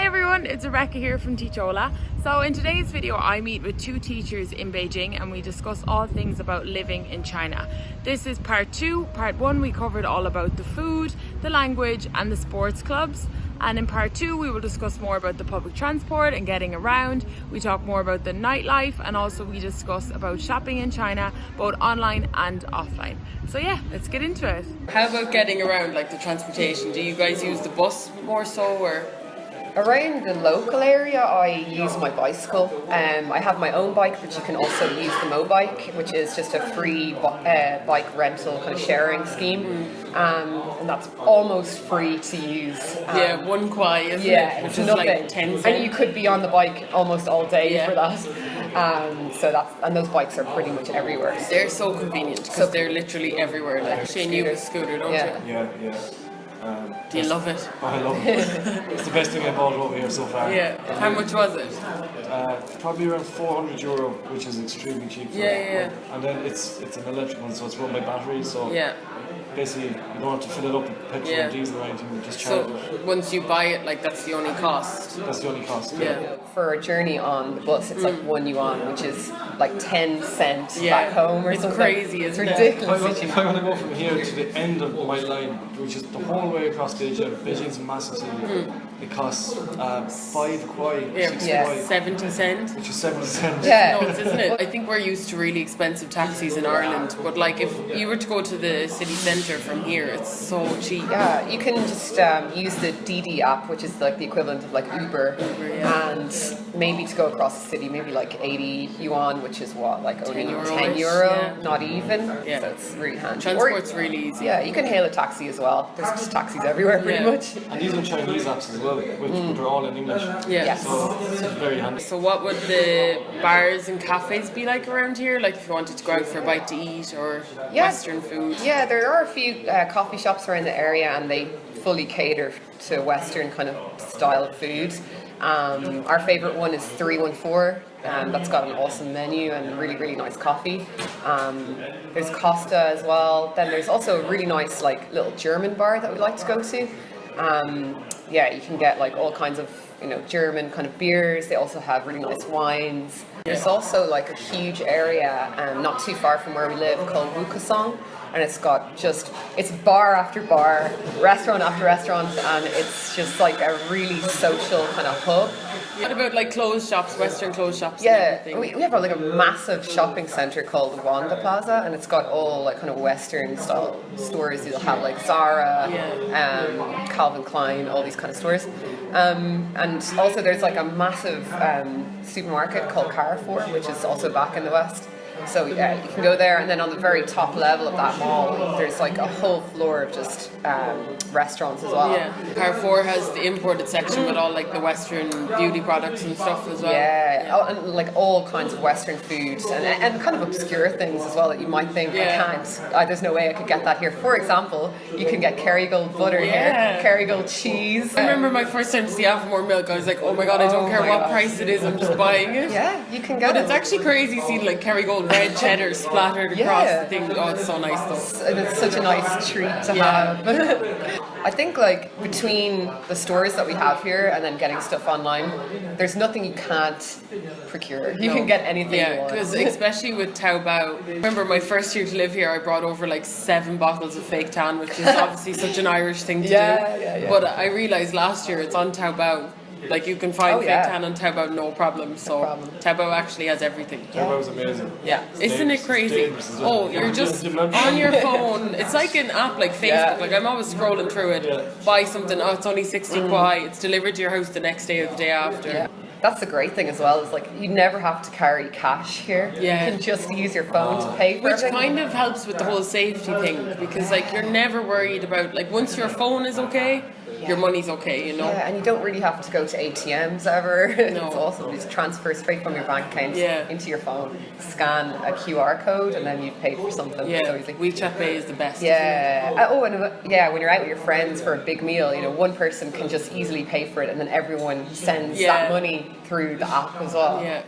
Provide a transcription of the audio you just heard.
everyone, it's Rebecca here from Teachola. So in today's video I meet with two teachers in Beijing and we discuss all things about living in China. This is part 2. Part 1 we covered all about the food, the language and the sports clubs. And in part 2 we will discuss more about the public transport and getting around. We talk more about the nightlife and also we discuss about shopping in China, both online and offline. So yeah, let's get into it. How about getting around, like the transportation? Do you guys use the bus more so or? Around the local area, I use my bicycle. I have my own bike, but you can also use the Mobike, which is just a free bike rental kind of sharing scheme, and that's almost free to use. Yeah, 1 kwai, isn't it? Yeah, Which it's is nothing. like 10 cents. And you could be on the bike almost all day Yeah. for that. And those bikes are pretty much everywhere. They're so convenient because they're literally everywhere. Like Shane, you have a scooter, don't you? Yeah. Do you love it? I love it. It's the best thing I bought over here so far. Yeah. How much was it? Probably around €400, which is extremely cheap. Yeah. And then it's an electric one, so it's run by battery. So Yeah. basically, you don't have to fill it up with petrol or diesel or anything. You just charge So it. once you buy it, like that's the only cost. That's the only cost. Yeah. For a journey on the bus, it's like 1 yuan, which is like 10 cents Yeah. back home or It's something. crazy, isn't it? It's ridiculous. If I want to go from here to the end of my line, which is the whole way across Beijing, Beijing's a massive city, it costs 5 kwai, 6 Yeah. kwai, 70 cents. which is 70 cents. Yeah. Nuts, isn't it? I think we're used to really expensive taxis in Ireland, but like if you were to go to the city centre from here, it's so cheap. Yeah, you can just use the DD app, which is like the equivalent of like Uber, yeah. and maybe to go across the city, maybe like 80 yuan, which is what, like only 10 10 euro-ish, euro, yeah. not even. Yeah. So it's really handy. Transport's really easy. Yeah, you can hail a taxi as well. There's just taxis everywhere, pretty Yeah. much. And these are Chinese apps as well, which they're all in English. Yeah. Yes. So it's very handy. So what would the bars and cafes be like around here? Like if you wanted to go out for a bite to eat or Yeah. Western food? Yeah, there are a few coffee shops around the area, and they fully cater to Western kind of style of food. Our favourite one is 314. That's got an awesome menu and really, really nice coffee. There's Costa as well. Then there's also a really nice like little German bar that we like to go to. Yeah, you can get like all kinds of German kind of beers. They also have really nice wines. There's also like a huge area not too far from where we live called Wukesong. And it's bar after bar, restaurant after restaurant, and it's just like a really social kind of hub. What about like clothes shops, Western clothes shops? Yeah, and everything? we have like a massive shopping centre called the Wanda Plaza, and it's got all like kind of Western style stores. You'll have like Zara, Calvin Klein, all these kind of stores. And also there's like a massive supermarket called Carrefour, which is also back in the West. So yeah, you can go there, and then on the very top level of that mall, there's like a whole floor of just restaurants as well. Yeah, Carrefour has the imported section with all like the Western beauty products and stuff as well. Yeah. Oh, and like all kinds of Western foods and kind of obscure things as well that you might think there's no way I could get that here. For example, you can get Kerrygold butter here, Kerrygold cheese. I remember my first time to see Avamore milk, I was like, oh my god, I don't care what price it is, I'm just buying it. Yeah, you can get But it's actually crazy seeing like Kerrygold red cheddar splattered across the thing. Oh, it's so nice though. And it's such a nice treat to have. I think like between the stores that we have here and then getting stuff online, there's nothing you can't procure. You can get anything you want. Because especially with Taobao, I remember my first year to live here, I brought over like 7 bottles of fake tan, which is obviously such an Irish thing to do. Yeah. But I realised last year it's on Taobao. Like you can find fake tan on Taobao, no problem. So Taobao actually has everything. Taobao's amazing. Yeah, isn't it crazy? Well. You're just on your phone. It's like an app like Facebook. Like I'm always scrolling through it. Buy something. Oh, it's only 60 kwai. It's delivered to your house the next day or the day after. Yeah. That's the great thing as well, is like you never have to carry cash here. Yeah. You can just use your phone to pay for Which everything. kind of helps with the whole safety thing, because like you're never worried about like once your phone is okay, your money's okay, Yeah, and you don't really have to go to ATMs ever. No. It's awesome. You just transfer straight from your bank account into your phone, scan a QR code, and then you've paid for something. Yeah, It's WeChat Pay is the best. yeah. When you're out with your friends for a big meal, one person can just easily pay for it, and then everyone sends that money through the app as well. Yeah.